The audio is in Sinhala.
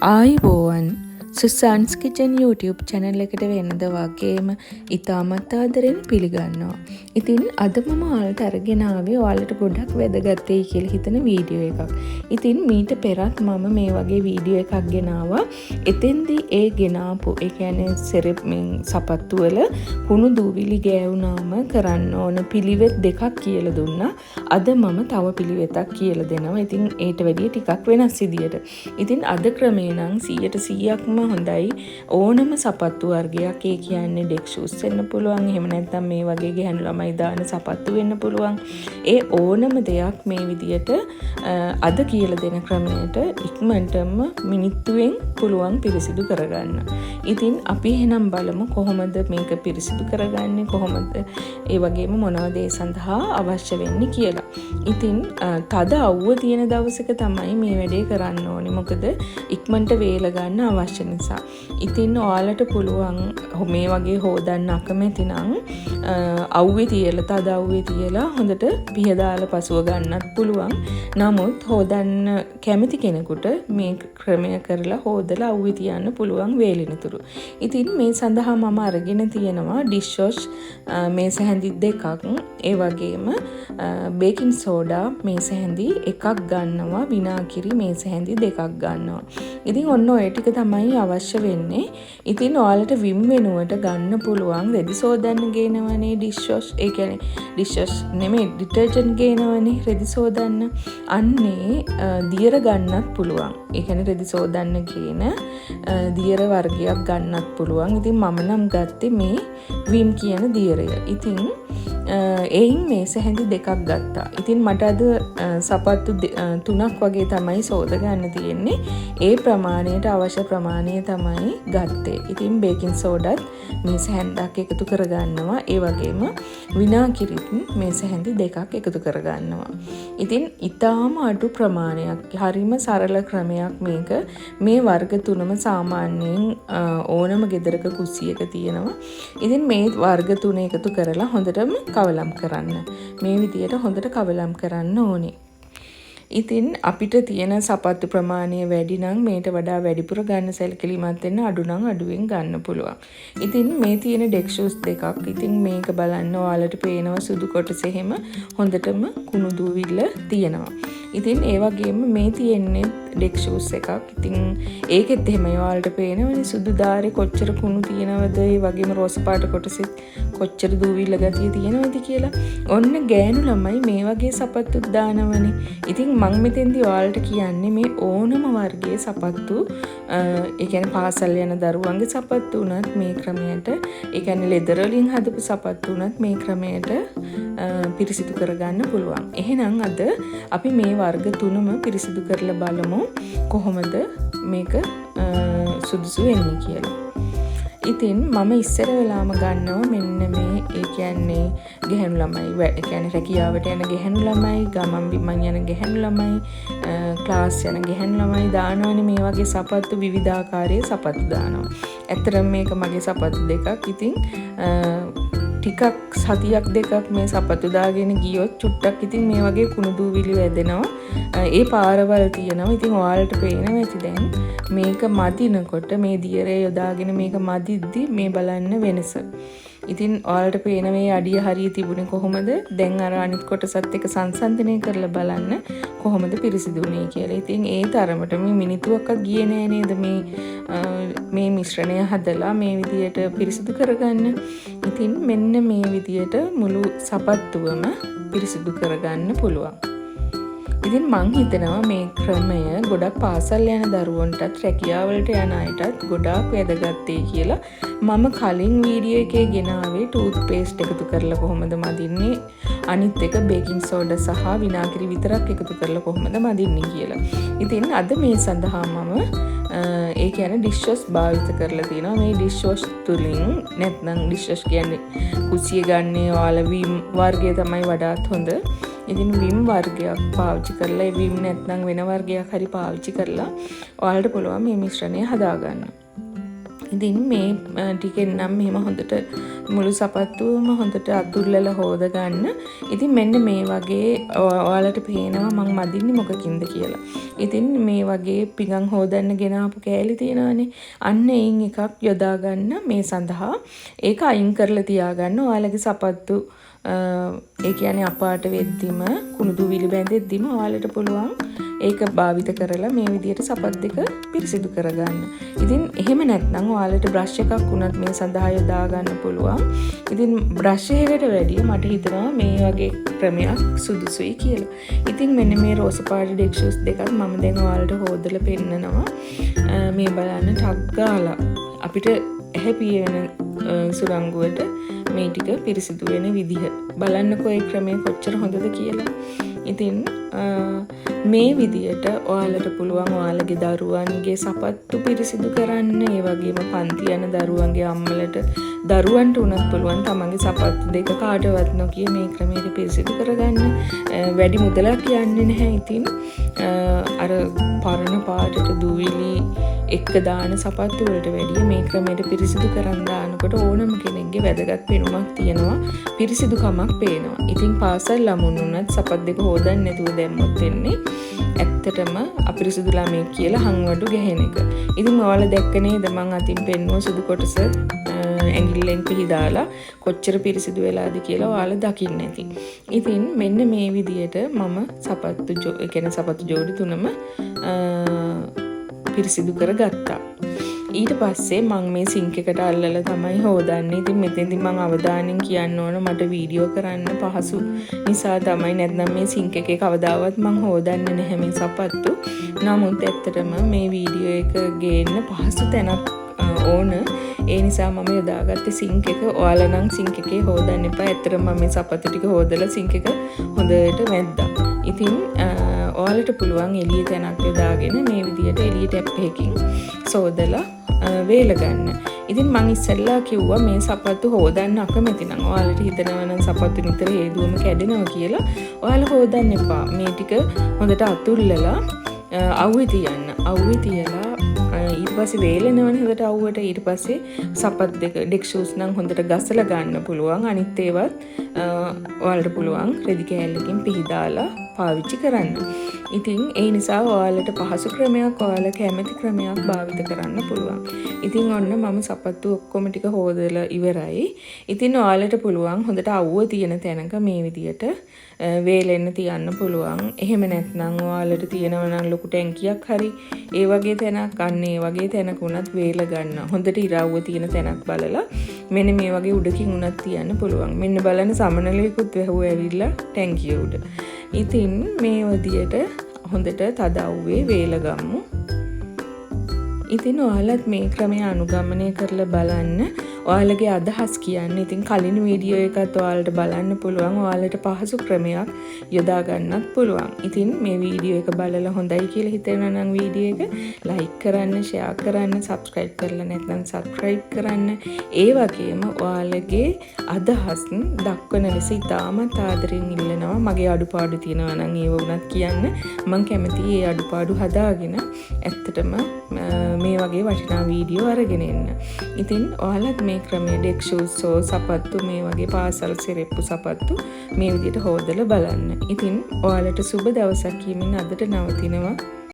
ආයිබෝවන් සුසාන්ස් කිචන් YouTube channel එකට වෙනද වගේම ඉතාමත් ආදරෙන් පිළිගන්නවා. ඉතින් අද මම ඔයාලට අරගෙන ආවේ ඔයාලට ගොඩක් වැදගත්යි කියලා හිතන වීඩියෝ එකක්. ඉතින් මීට පෙරත් මම මේ වගේ වීඩියෝ එකක් ගෙනාවා. එතෙන්දී ඒ ගෙනාපු ඒ කියන්නේ සපත්තු වල කුණු දූවිලි ගෑවුනාම කරන්න ඕන පිළිවෙත් දෙකක් කියලා දුන්නා. අද මම තව පිළිවෙතක් කියලා දෙනවා. ඉතින් ඒට වැඩිය ටිකක් වෙනස් විදියට. ඉතින් අද ක්‍රමේ නම් 100%ක්ම හොඳයි. ඕනම සපත්තු වර්ගයක් ඒ කියන්නේ ඩෙක් ෂූස් වෙන්න පුළුවන්. එහෙම නැත්නම් මේ වගේ ගැහණු ළමයි දාන සපත්තු වෙන්න පුළුවන්. ඒ ඕනම දෙයක් මේ විදියට අද කියලා දෙන ක්‍රමයට ඉක්මනටම මිනිත්තුවෙන් පුළුවන් පිරිසිදු කරගන්න. ඉතින් අපි එහෙනම් බලමු කොහොමද මේක පිරිසිදු කරගන්නේ, කොහොමද ඒ වගේම මොනවද ඒ සඳහා අවශ්‍ය වෙන්නේ කියලා. ඉතින් තද අවුව තියෙන දවසක තමයි මේ වැඩේ කරන්න ඕනේ. මොකද ඉක්මනට වේල ගන්න අවශ්‍ය නිසා. ඉතින් ඔයාලට පුළුවන් මේ වගේ හොදන්න අකමැති නම් අවුවේ තියලා තද අවුවේ තියලා හොඳට පිහ දාලා පසුව ගන්නත් පුළුවන්. නමුත් හොදන්න කැමති කෙනෙකුට මේ ක්‍රමය කරලා හොදලා අවුවේ තියන්න පුළුවන් වේලිනතුරු. ඉතින් මේ සඳහා මම අරගෙන තියෙනවා ඩිෂ් වොෂ් මේස හැඳි දෙකක්. ඒ වගේම බේකින් සෝඩා මේස හැඳි එකක් ගන්නවා. විනාගිරි මේස හැඳි දෙකක් ගන්නවා. ඉතින් ඔන්න ඔය ටික තමයි අවශ්‍ය වෙන්නේ. ඉතින් ඔයාලට විම් වෙනුවට ගන්න පුළුවන් රෙදි සෝදන්න ගේනවනේ ඩිෂ් වොෂ්. ඒ කියන්නේ ඩිෂ් වොෂ් නෙමෙයි ඩිටර්ජන්ට් ගේනවනේ රෙදි සෝදන්න. අන්නේ දියර ගන්නත් පුළුවන්. ඒ කියන්නේ රෙදි සෝදන්න ගේන දියර වර්ගයක් ගන්නත් පුළුවන්. ඉතින් මම නම් ගත්තේ මේ විම් කියන දියරය. ඉතින් එයින් මේස හැඳි දෙකක් ගත්තා. ඉතින් මට අද සපත්තු 3ක් වගේ තමයි සෝද ගන්න තියෙන්නේ. ඒ ප්‍රමාණයට අවශ්‍ය ප්‍රමාණය තමයි ගත්තේ. ඉතින් බේකින් සෝඩාත් මේස හැන්දක් එකතු කරගන්නවා. ඒ වගේම විනාගිරිත් මේස හැඳි දෙකක් එකතු කරගන්නවා. ඉතින් ඊටාම අඩු ප්‍රමාණයක්. හරිම සරල ක්‍රමයක් මේක. මේ වර්ග තුනම සාමාන්‍යයෙන් ඕනම ගෙදරක කුස්සියක තියෙනවා. ඉතින් මේ වර්ග තුන එකතු කරලා හොඳටම කවලම් කරන්න. මේ විදියට හොඳට කවලම් කරන්න ඕනේ. ඉතින් අපිට තියෙන සපත්තු ප්‍රමාණය වැඩි නම් මේට වඩා වැඩිපුර ගන්න සැලකිලිමත් වෙන්න අඩු නම් අඩුවෙන් ගන්න පුළුවන්. ඉතින් මේ තියෙන ඩෙක් ෂූස් දෙකක්. ඉතින් මේක බලන්න ඔයාලට පේනවා සුදු කොටස එහෙම හොඳටම කුණු දූවිල්ල තියෙනවා. ඉතින් ඒ වගේම මේ තියෙන්නේ ඩෙක් ෂූස් එකක්. ඉතින් ඒකෙත් එහෙම ඔයාලට පේනවනේ සුදු දාරේ කොච්චර කුණු තියෙනවද, ඒ වගේම රෝස පාට කොටසෙත් කොච්චර දූවිල්ල ගතිය තියෙනවද කියලා. ඔන්න ගෑනු ළමයි මේ වගේ සපත්තුත් දානවනේ. ඉතින් මං මෙතෙන්දී ඔයාලට කියන්නේ මේ ඕනම වර්ගයේ සපත්තු ඒ කියන්නේ පාසල් යන දරුවන්ගේ සපත්තු උනත් මේ ක්‍රමයට, ඒ කියන්නේ ලෙදර් වලින් හදපු සපත්තු උනත් මේ ක්‍රමයට පිරිසිදු කරගන්න පුළුවන්. එහෙනම් අද අපි මේ වර්ග තුනම පිරිසිදු කරලා බලමු කොහොමද මේක සුදුසු වෙන්නේ කියලා. ඉතින් මම ඉස්සර වෙලාම ගන්නවා මෙන්න මේ ඒ කියන්නේ ගැහැණු ළමයි, ඒ කියන්නේ රැකියාවට යන ගැහැණු ළමයි, ගමන් බිමන් යන ගැහැණු ළමයි, ක්ලාස් යන ගැහැණු ළමයි දානවනේ මේ වගේ සපත්තු විවිධාකාරයේ සපත්තු දානවා. ඇත්තටම මේක මගේ සපත්තු දෙකක්. ඉතින් ටිකක් සතියක් දෙකක් මේ සපත්තු දාගෙන ගියොත් චුට්ටක් ඉතින් මේ වගේ කුණු දූවිලි වැදෙනවා. ඒ පාරවල් තියෙනවා. ඉතින් ඔයාලට පේනවා ඇති දැන් මේක මදිනකොට මේ දියරේ යොදාගෙන මේක මදිද්දි මේ බලන්න වෙනස. ඉතින් ඔයාලට පේන මේ අඩිය හරිය තිබුණේ කොහොමද? දැන් අර අනිත් කොටසත් එක්ක සංසන්දනය කරලා බලන්න කොහොමද පිරිසිදුනේ කියලා. ඉතින් ඒ තරමට මේ මිනිත්තුවක්වත් ගියේ නෑ නේද මේ මිශ්‍රණය හදලා මේ විදියට පිරිසිදු කරගන්න. ඉතින් මෙන්න මේ විදියට මුළු සපත්තුවම පිරිසිදු කරගන්න පුළුවන්. ඉතින් මං හිතනවා මේ ක්‍රමය ගොඩක් පාසල් යන දරුවන්ටත් රැකියාවලට යන අයටත් ගොඩාක් වැදගත්යි කියලා මම කලින් වීඩියෝ එකේ ගෙනාවේ ටූත් පේස්ට් එකතු කරලා කොහොමද මදින්නේ, අනිත් එක බේකින් සෝඩා සහ විනාගිරි විතරක් එකතු කරලා කොහොමද මදින්නේ කියලා. ඉතින් අද මේ සඳහා මම ඒ කියන්නේ ඩිෂ් වොෂ් භාවිත කරලා තියෙනවා. මේ ඩිෂ් වොෂ් තුලින් නැත්නම් ඩිෂ් වොෂ් කියන්නේ කුස්සිය ගන්නේ ඔයාලා විම් වර්ගය තමයි වඩාත් හොඳ. ඉතින් විම් වර්ගයක් පාවිච්චි කරලා, ඒ විම් නැත්නම් වෙන වර්ගයක් හරි පාවිච්චි කරලා ඔයාලට පුළුවන් මේ මිශ්‍රණය හදාගන්න. ඉතින් මේ ටිකෙන් නම් මෙහෙම හොඳට මුළු සපත්තුවම හොඳට අතුල්ලලා හොද ගන්න. ඉතින් මෙන්න මේ වගේ ඔයාලට පේනවා මං මදින්නේ මොකකින්ද කියලා. ඉතින් මේ වගේ පිඟන් හොදන්න ගෙනාපු කෑලි තියෙනවානේ. අන්න එයින් එකක් යොදා ගන්න මේ සඳහා. ඒක අයින් කරලා තියාගන්න. ඔයාලගේ සපත්තු ඒ කියන්නේ අපාට වෙද්දිම කුණු දුවිලි බැඳෙද්දිම ඔයාලට පුළුවන් ඒක භාවිත කරලා මේ විදිහට සපත් දෙක පිරිසිදු කරගන්න. ඉතින් එහෙම නැත්නම් ඔයාලට බ්‍රෂ් එකක් උනත් මේ සඳහා යොදා ගන්න පුළුවන්. ඉතින් බ්‍රෂ් එකකට වැඩිය මට හිතෙනවා මේ වගේ ක්‍රමයක් සුදුසුයි කියලා. ඉතින් මෙන්න මේ රෝස පාට ඩෙක් ෂූස් දෙකක් මම දැන් ඔයාලට හොදලා පෙන්නනවා. මේ බලන්න ටක් ගාලා අපිට ඇහැ පියවෙන සුරංගුවට මේ ටික පිරිසිදු වෙන විදිහ බලන්නකෝ ඒ ක්‍රමය කොච්චර හොඳද කියලා. ඉතින් මේ විදියට ඔයාලට පුළුවන් ඔයාලගේ දරුවන්ගේ සපත්තු පිරිසිදු කරන්න. ඒ වගේම පන්ති යන දරුවන්ගේ අම්මලට දරුවන්ට උනත් පුළුවන් තමන්ගේ සපත්තු දෙක කාටවත් නොකිය මේ ක්‍රමයට පිරිසිදු කරගන්න. වැඩි මුදලක් යන්නේ නැහැ. ඉතින් අර පරණ පාටට දුවිලි එක්ක දාන සපත්තු වලට වැඩිය මේ ක්‍රමයට පිරිසිදු කරන් දානකොට ඕනම කෙනෙක්ගේ වැදගත් පෙනුමක් තියෙනවා, පිරිසිදුකමක් පේනවා. ඉතින් පාසල් ළමුන් උනත් සපත් දෙක හොදන්න නැතුව දැම්මොත් වෙන්නේ ඇත්තටම අපිරිසිදු ළමයෙක් කියලා හංවඩු ගැහෙන එක. ඉතින් ඔයාලා දැක්ක නේද මං අතින් පෙන්නුව සුදු කොටස ඇඟිල්ලෙන් පිහදාලා කොච්චර පිරිසිදු වෙලාද කියලා ඔයාලා දකින්න ඇති. ඉතින් මෙන්න මේ විදියට මම සපත්තු ජෝඩි තුනම පිරිසිදු කරගත්තා. ඊට පස්සේ මම මේ සිංක් එකට අල්ලලා තමයි හොදන්නේ. ඉතින් මෙතෙන්දි මම අවධානයෙන් කියන්න ඕන මට වීඩියෝ කරන්න පහසු නිසා තමයි. නැත්නම් මේ සිංක් එකේ කවදාවත් මම හොදන්නේ නැහැ මේ සපත්තු. නමුත් ඇත්තටම මේ වීඩියෝ එක ගේන්න පහසු තැනක් ඕන. ඒ නිසා මම යොදාගත්තේ සිංක් එක. ඔයාලා නම් සිංක් එකේ හොදන්න එපා. ඇත්තටම මම මේ සපත්තු ටික හොදලා සිංක් එක හොඳට මැද්දා. ඉතින් ඔයාලට පුළුවන් එළිය තැනක් යොදාගෙන මේ විදියට එළිය ටැප් එකකින් සෝදලා වේල ගන්න. ඉතින් මං ඉස්සෙල්ලා කිව්වා මේ සපත්තු හොදන්න අකමැති නම් ඔයාලට හිතනවා නම් සපත්තු නිතර හේදුවම කැඩෙනවා කියලා ඔයාලා හොදන්න එපා. මේ ටික හොඳට අතුල්ලලා අවුවේ තියන්න. අවුවේ තියලා ඊට පස්සේ වේලනවනේ හොඳට අවුවට. ඊට පස්සේ සපත් දෙක ඩෙක් ෂූස් නම් හොඳට ගසලා ගන්න පුළුවන්. අනිත් ඒවත් ඔයාලට පුළුවන් රෙදි කෑල්ලකින් පිහදාලා පාවිච්චි කරන්න. ඉතින් ඒ නිසා ඔයාලට පහසු ක්‍රමයක්, ඔයාලා කැමති ක්‍රමයක් භාවිත කරන්න පුළුවන්. ඉතින් ඔන්න මම සපත්තු ඔක්කොම ටික හොදලා ඉවරයි. ඉතින් ඔයාලට පුළුවන් හොඳට අවුව තියෙන තැනක මේ විදියට වේලෙන්න තියන්න පුළුවන්. එහෙම නැත්නම් ඔයාලට තියෙනවා නම් ලොකු ටැංකියක් හරි ඒ වගේ තැනක් අන්න ඒ වගේ තැනක උනත් වේල ගන්න. හොඳට ඉරව්ව තියෙන තැනක් බලලා මෙන්න මේ වගේ උඩකින් උනත් තියන්න පුළුවන්. මෙන්න බලන්න සමනලයකුත් වැහුව ඇවිල්ලා ටැංකිය උඩ. ඉතින් මේ විදියට හොඳට තද අවුවේ වේල ගමු. ඉතින් ඔයාලත් මේ ක්‍රමය අනුගමනය කරලා බලන්න. ඔයාලගේ අදහස් කියන්න. ඉතින් කලින් වීඩියෝ එකත් ඔයාලට බලන්න පුළුවන්. ඔයාලට පහසු ක්‍රමයක් යොදා ගන්නත් පුළුවන්. ඉතින් මේ වීඩියෝ එක බලලා හොඳයි කියලා හිතෙනවා නම් වීඩියෝ එක ලයික් කරන්න, ෂෙයා කරන්න, සබ්ස්ක්‍රයිබ් කරලා නැත්නම් සබ්ස්ක්‍රයිබ් කරන්න. ඒ වගේම ඔයාලගේ අදහස් දක්වන ලෙස ඉතාමත් ආදරෙන් ඉල්ලනවා. මගේ අඩුපාඩු තියෙනවා නම් ඒව උනත් කියන්න. මම කැමතියි ඒ අඩුපාඩු හදාගෙන ඇත්තටම මේ වගේ වටිනා වීඩියෝ අරගෙන එන්න. ඉතින් ඔයාලත් මේ ක්‍රමයේ ඩෙක් ෂූස් සපත්තු මේ වගේ පාසල් සිරෙප්පු සපත්තු මේ විදිහට හොදලා බලන්න. ඉතින් ඔයාලට සුබ දවසක් කියමින් අදට නවතිනවා.